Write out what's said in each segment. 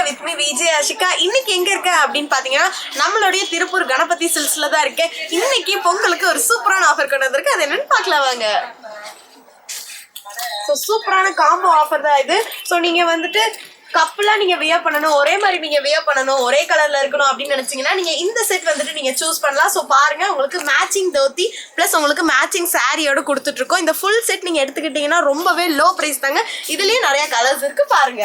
With me Vijay Ashika. இன்னைக்கு எங்க இருக்க அப்படின்னு பாத்தீங்கன்னா நம்மளுடைய திருப்பூர் கணபதி சில்க்ஸ்ல தான் இருக்கேன். இன்னைக்கு பொங்கலுக்கு ஒரு சூப்பரான ஆஃபர் கொண்டு வந்திருக்கு. அது என்னன்னு பார்க்கலாம் வாங்க. ஸோ சூப்பரான காம்போ ஆஃபர் தான் இது. ஸோ நீங்க வந்துட்டு கப்பெல்லாம் நீங்க வியர் பண்ணணும், ஒரே மாதிரி நீங்க வியர் பண்ணணும், ஒரே கலர்ல இருக்கணும் அப்படின்னு நினைச்சீங்கன்னா நீங்க இந்த செட் வந்துட்டு நீங்க சூஸ் பண்ணலாம். ஸோ பாருங்க, உங்களுக்கு மேட்சிங் தோத்தி பிளஸ் உங்களுக்கு மேட்சிங் சாரியோட கொடுத்துட்டு இருக்கோம். இந்த ஃபுல் செட் நீங்க எடுத்துக்கிட்டீங்கன்னா ரொம்பவே லோ பிரைஸ் தாங்க. இதுலயே நிறைய கலர்ஸ் இருக்கு பாருங்க.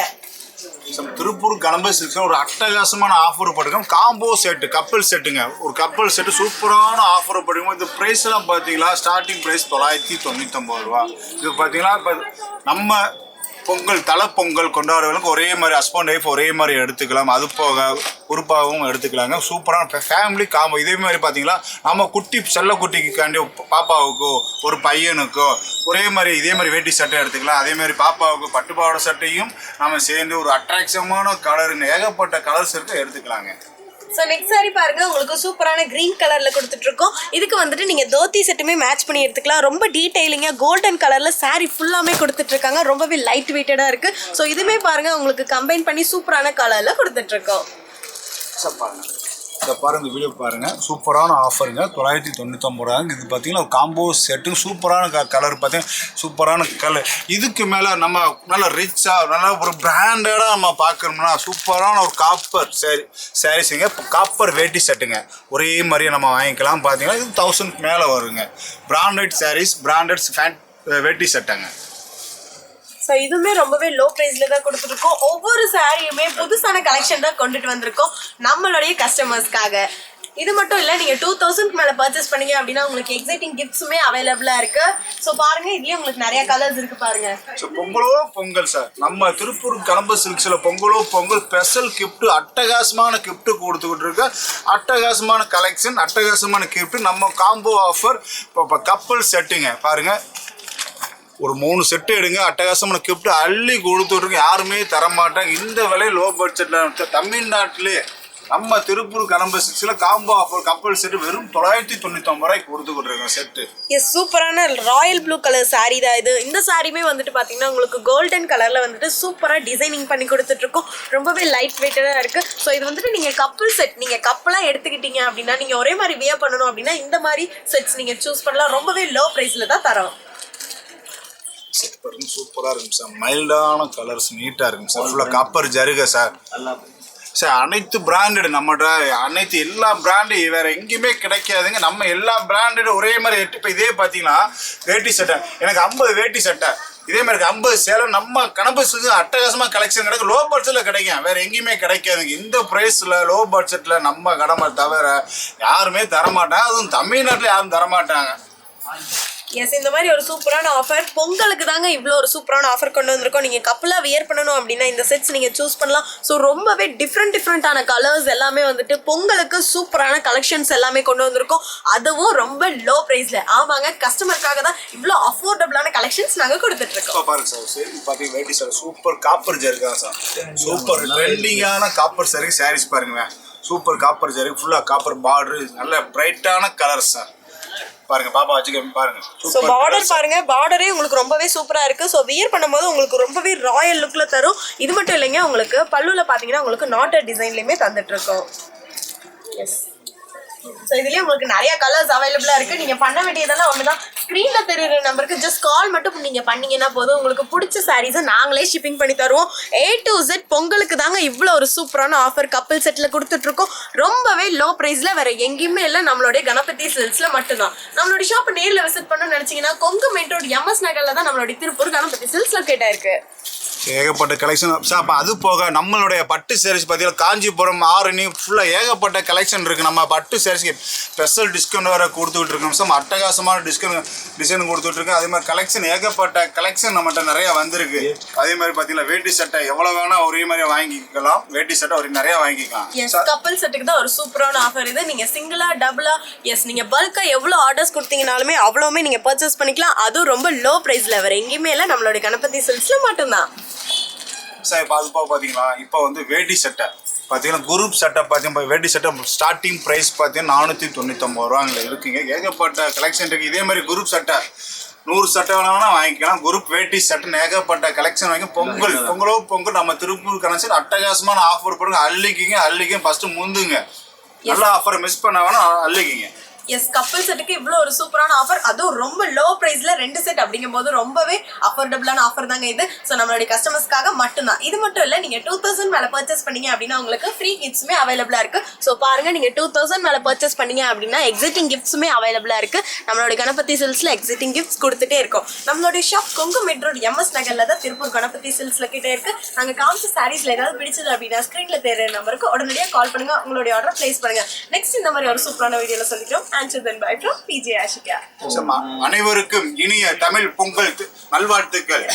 திருப்பூர் கணபதி சில்க்ஸ்ல ஒரு அட்டகாசமான ஆஃபர் போட்டுருக்கோம். காம்போ செட்டு, கப்பல் செட்டுங்க. ஒரு கப்பல் செட்டு சூப்பரான ஆஃபர் போட்டுருக்கோம். இந்த ப்ரைஸ் எல்லாம் பார்த்தீங்களா, ஸ்டார்டிங் ப்ரைஸ் 999 ரூபா. இது பார்த்தீங்கன்னா இப்போ நம்ம பொங்கல் தலை பொங்கல் கொண்டாடுறவங்களுக்கு ஒரே மாதிரி ஹஸ்பண்ட் ஒய்ஃப் ஒரே மாதிரி எடுத்துக்கலாம். அது போக உறுப்பாகவும் எடுத்துக்கலாங்க. சூப்பரான ஃபேமிலி காம்போ. இதே மாதிரி பார்த்தீங்களா, நம்ம குட்டி செல்ல குட்டிக்காண்டி பாப்பாவுக்கோ ஒரு பையனுக்கோ ஒரே மாதிரி இதே மாதிரி வேட்டி சட்டை எடுத்துக்கலாம். அதே மாதிரி பாப்பாவுக்கு பட்டுப்பாவாடை சட்டையும் நம்ம சேர்ந்து ஒரு அட்ராக்ஷனான கலருங்க, ஏகப்பட்ட கலர்ஸ் இருக்கு, எடுத்துக்கலாங்க. ஸோ நெக்ஸ்ட் சாரி பாருங்க, உங்களுக்கு சூப்பரான கிரீன் கலர்ல கொடுத்துட்டு இருக்கோம். இதுக்கு வந்துட்டு நீங்க தோத்தி செட்டுமே மேட்ச் பண்ணி எடுத்துக்கலாம். ரொம்ப டீடைலிங்கா கோல்டன் கலர்ல சாரி ஃபுல்லாமே கொடுத்துட்டு இருக்காங்க. ரொம்பவே லைட் வெயிட்டடா இருக்கு. ஸோ இதுமே பாருங்க, உங்களுக்கு கம்பைன் பண்ணி சூப்பரான கலர்ல கொடுத்துட்டு இருக்கோம். இதை பாருங்க, வீடியோ பாருங்க. சூப்பரான ஆஃபருங்க, 999 ரூபாங்க. இது பார்த்தீங்கன்னா ஒரு காம்போ செட்டு. சூப்பரான கலர் பார்த்தீங்கன்னா சூப்பரான கலர். இதுக்கு மேலே நம்ம நல்லா ரிச்சாக நல்லா ஒரு பிராண்டடாக நம்ம பார்க்கணும்னா சூப்பரான ஒரு காப்பர் சாரீஸுங்க. காப்பர் வேட்டி செட்டுங்க. ஒரே மாதிரியே நம்ம வாங்கிக்கலாம். பார்த்தீங்கன்னா இது 1000 மேலே வருங்க. பிராண்டட் சாரீஸ், பிராண்டட் வேட்டி செட்டுங்க. ஸோ இதுவுமே ரொம்பவே லோ ப்ரைஸ்ல தான் கொடுத்துருக்கோம். ஒவ்வொரு சாரியுமே புதுசான கலெக்ஷன் தான் கொண்டுட்டு வந்திருக்கோம் நம்மளுடைய கஸ்டமர்ஸ்க்காக. இது மட்டும் இல்லை, நீங்கள் 2000 மேலே பர்ச்சேஸ் பண்ணீங்க அப்படின்னா உங்களுக்கு எக்ஸைட்டிங் கிஃப்ட்ஸுமே அவைலபிளாக இருக்கு. ஸோ பாருங்க, இதுலேயே உங்களுக்கு நிறைய கலர்ஸ் இருக்கு பாருங்க. ஸோ பொங்கலோ பொங்கல் சார், நம்ம திருப்பூர் கணபதி சில்க்ஸில் பொங்கலோ பொங்கல் ஸ்பெஷல் கிஃப்ட், அட்டகாசமான கிஃப்ட் கொடுத்துக்கிட்டு இருக்க. அட்டகாசமான கலெக்ஷன், அட்டகாசமான கிஃப்ட். நம்ம காம்போ ஆஃபர் இப்போ கப்பல் செட்டுங்க. பாருங்க, ஒரு 3 செட்டு எடுங்க, அட்டகாசமான கிஃப்ட் அள்ளி கொடுத்துட்ருக்கு. யாருமே தரமாட்டாங்க. இந்த விலை லோ பட்ஜெட்டில் தமிழ்நாட்டிலே நம்ம திருப்பூர் கணபதி சில்க்ஸில் காம்போ ஆஃபர் கப்பல் செட்டு வெறும் 999 ரூபாய்க்கு கொடுத்துக்கிட்டு இருக்கோம் செட்டு. எஸ், சூப்பரான ராயல் ப்ளூ கலர் சாரீ தான் இது. இந்த சாரியுமே வந்துட்டு பார்த்தீங்கன்னா உங்களுக்கு கோல்டன் கலரில் வந்துட்டு சூப்பராக டிசைனிங் பண்ணி கொடுத்துட்ருக்கோம். ரொம்பவே லைட் வெயிட்டடாக இருக்குது. ஸோ இது வந்துட்டு நீங்கள் கப்பல் செட், நீங்கள் கப்பலாக எடுத்துக்கிட்டீங்க அப்படின்னா நீங்கள் ஒரே மாதிரி வியர் பண்ணணும் அப்படின்னா இந்த மாதிரி செட்ஸ் நீங்கள் சூஸ் பண்ணலாம். ரொம்பவே லோ ப்ரைஸில் தான் தரோம். சூப்பராக இருக்கும் சார். மைல்டான கலர்ஸ், நீட்டாக இருக்கும் சார். ஃபுல்லாக காப்பர் ஜருகை சார். சார் அனைத்து பிராண்டட் நம்மகிட்ட, அனைத்து எல்லா பிராண்டு வேறு எங்கேயுமே கிடைக்காதுங்க. நம்ம எல்லா பிராண்டட் ஒரே மாதிரி இப்போ இதே பார்த்தீங்கன்னா வேட்டி சட்டை, எனக்கு 50 வேட்டி சட்டை, இதே மாதிரி 50 சேலை. நம்ம கணபதி அட்டகாசமாக கலெக்ஷன் கிடைக்கும். லோ பட்ஜெட்டில் கிடைக்கும், வேறு எங்கேயுமே கிடைக்காதுங்க. இந்த ப்ரைஸில் லோ பட்ஜெட்டில் நம்ம கடமை தவிர யாருமே தரமாட்டாங்க. அதுவும் தமிழ்நாட்டில் யாரும் தரமாட்டாங்க. எஸ், இந்த மாதிரி ஒரு சூப்பரான ஆஃபர் பொங்கலுக்கு தாங்க இவ்வளோ ஒரு சூப்பரான ஆஃபர் கொண்டு வந்திருக்கோம். நீங்கள் கப்பலாக வியர் பண்ணணும் அப்படின்னா இந்த செட்ஸ் நீங்கள் சூஸ் பண்ணலாம். ஸோ ரொம்பவே டிஃப்ரெண்டான கலர்ஸ் எல்லாமே வந்துட்டு பொங்கலுக்கு சூப்பரான கலெக்ஷன்ஸ் எல்லாமே கொண்டு வந்திருக்கோம். அதுவும் ரொம்ப லோ ப்ரைஸில். ஆமாங்க, கஸ்டமருக்காக தான் இவ்வளோ அஃபோர்டபுளான கலெக்ஷன்ஸ் நாங்கள் கொடுத்துட்ருக்கோம். பாருங்க சார், சரி பார்த்தீங்க வேட்டி சார் சூப்பர் காப்பர் ஜருகா சார். சூப்பர் ட்ரெண்டிங்கான காப்பர் சரி சாரீஸ் பாருங்க. சூப்பர் காப்பர் ஜரு, ஃபுல்லாக காப்பர் பார்டர், நல்ல பிரைட்டான கலர்ஸ் சார். பாருங்க, பாப்பா வச்சுக்க பாருங்க. ஸோ பார்டர் பாருங்க, பார்டரே உங்களுக்கு ரொம்பவே சூப்பரா இருக்கு. ஸோ வியர் பண்ணும்போது உங்களுக்கு ரொம்பவே ராயல் லுக்ல தரும். இது மட்டும் இல்லைங்க, உங்களுக்கு பல்லுல பாத்தீங்கன்னா உங்களுக்கு நாட்டர் டிசைன்லயுமே தந்துட்டு இருக்கோம். எஸ், ஸோ இதுலேயே உங்களுக்கு நிறைய கலர்ஸ் அவைலபிளாக இருக்குது. நீங்கள் பண்ண வேண்டியதெல்லாம் ஒன்று தான், ஸ்க்ரீனில் தெரியுற நம்பருக்கு ஜஸ்ட் கால் மட்டும் நீங்கள் பண்ணிங்கன்னா போதும். உங்களுக்கு பிடிச்ச சாரீஸை நாங்களே ஷிப்பிங் பண்ணி தருவோம். A to Z பொங்கலுக்கு தாங்க இவ்வளோ ஒரு சூப்பரான ஆஃபர் கப்பல் செட்டில் கொடுத்துட்ருக்கோம். ரொம்பவே லோ ப்ரைஸில் வேறு எங்கேயுமே இல்லை, நம்மளுடைய கணபதி சில்க்ஸில் மட்டும்தான். நம்மளுடைய ஷாப்பை நேரில் விசிட் பண்ணணும்னு நினச்சிங்கன்னா கொங்கு மெயின் ரோடு MS நகரில் தான் நம்மளுடைய திருப்பூர் கணபதி சில்க்ஸ் லொக்கேட் ஆயிருக்கு. ஏகப்பட்ட கலெக்ஷன் சார். அப்போ அது போக நம்மளுடைய பட்டு சாரீஸ் பார்த்தீங்கன்னா காஞ்சிபுரம், ஆரணி ஃபுல்லாக ஏகப்பட்ட கலெக்ஷன் இருக்குது. நம்ம பட்டு சாரீஸ்க்கு ஸ்பெஷல் டிஸ்கவுண்ட் வேறு கொடுத்துக்கிட்டு இருக்கோம் சார். அட்டகாசமான டிசைன் கொடுத்துட்ருக்கோம். அதே மாதிரி கலெக்ஷன் ஏகப்பட்ட கலெக்ஷன் நம்மகிட்ட நிறையா வந்திருக்கு. அதே மாதிரி பார்த்தீங்கன்னா வேட்டி சட்டை எவ்வளோ வேணால் ஒரே மாதிரியே வாங்கிக்கலாம். வேட்டி சட்டை ஒரு நிறையா வாங்கிக்கலாம். எஸ், கப்பல் செட்டுக்கு தான் ஒரு சூப்பரான ஆஃபர் இது. நீங்கள் சிங்கிளா டபுளா, எஸ் நீங்கள் பல்காக எவ்வளோ ஆர்டர்ஸ் கொடுத்தீங்கனாலுமே அவ்வளோவுமே நீங்கள் பர்ச்சேஸ் பண்ணிக்கலாம். அதுவும் ரொம்ப லோ ப்ரைஸில் வேறு எங்கேயுமே இல்லை, நம்மளுடைய கணபதி சில்க்ஸில் மட்டும்தான். சார் இப்போ அது பார்த்தீங்களா, இப்போ வந்து வேட்டி சட்டை பார்த்தீங்கன்னா குரூப் சட்டை பார்த்தீங்கன்னா வேட்டி சட்டை ஸ்டார்டிங் ப்ரைஸ் பார்த்தீங்கன்னா 499 ரூபாங்கள இருக்குங்க. ஏகப்பட்ட கலெக்ஷன் இருக்குது. இதே மாதிரி குரூப் சட்டை 100 சட்டை வேணா வாங்கிக்கலாம். குரூப் வேட்டி சட்டை ஏகப்பட்ட கலெக்ஷன் வாங்கி பொங்கல் நம்ம திருப்பூர் கனெக்ஷன் அட்டகாசமான ஆஃபர் போடுங்க. அள்ளிக்கிங்க ஃபர்ஸ்ட் முந்துங்க. நல்ல ஆஃபர் மிஸ் பண்ண வேணா அள்ளிக்கிங்க. எஸ், கப்பல் செட்டுக்கு இவ்வளோ ஒரு சூப்பரான ஆஃபர், அதுவும் ரொம்ப லோ ப்ரைஸ்ல 2 செட் அப்படிங்கும் போது ரொம்பவே அஃபோர்டபுளான ஆஃபர் தாங்க இது. ஸோ நம்மளுடைய கஸ்டமர்ஸ்க்காக மட்டும்தான். இது மட்டும் இல்லை, நீங்கள் 2000 மேலே பர்ச்சேஸ் பண்ணீங்க அப்படின்னா உங்களுக்கு ஃப்ரீ கிஃப்ட்ஸுமே அவைலபிளாக இருக்கு. ஸோ பாருங்க, நீங்கள் 2000 மேலே பர்ச்சேஸ் பண்ணீங்க அப்படின்னா எக்ஸிட்டிங் கிஃப்ட்ஸுமே அவைலபிளாக இருக்கு. நம்மளுடைய கணபதி சில்க்ஸ்ல எக்ஸிட்டிங் கிஃப்ட்ஸ் கொடுத்துட்டே இருக்கோம். நம்மளுடைய ஷாப் கொங்கு மெட் ரோட் MS நகர்ல தான் திருப்பூர் கணபதி சில்க்ஸ்ல கிட்டே இருக்கு. நாங்கள் காமிச்ச சாரீஸ்ல ஏதாவது பிடிச்சது அப்படின்னா ஸ்க்ரீன்ல தெரியுற நம்பருக்கு உடனடியாக கால் பண்ணுங்க, உங்களுடைய ஆர்டர் பிளேஸ் பண்ணுங்க. நெக்ஸ்ட் இந்த மாதிரி ஒரு சூப்பரான வீடியோல சொல்லிட்டோம். Until then, bye from PJ Ashika. அனைவருக்கும் இனிய தமிழ் பொங்கல் நல்வாழ்த்துக்கள்.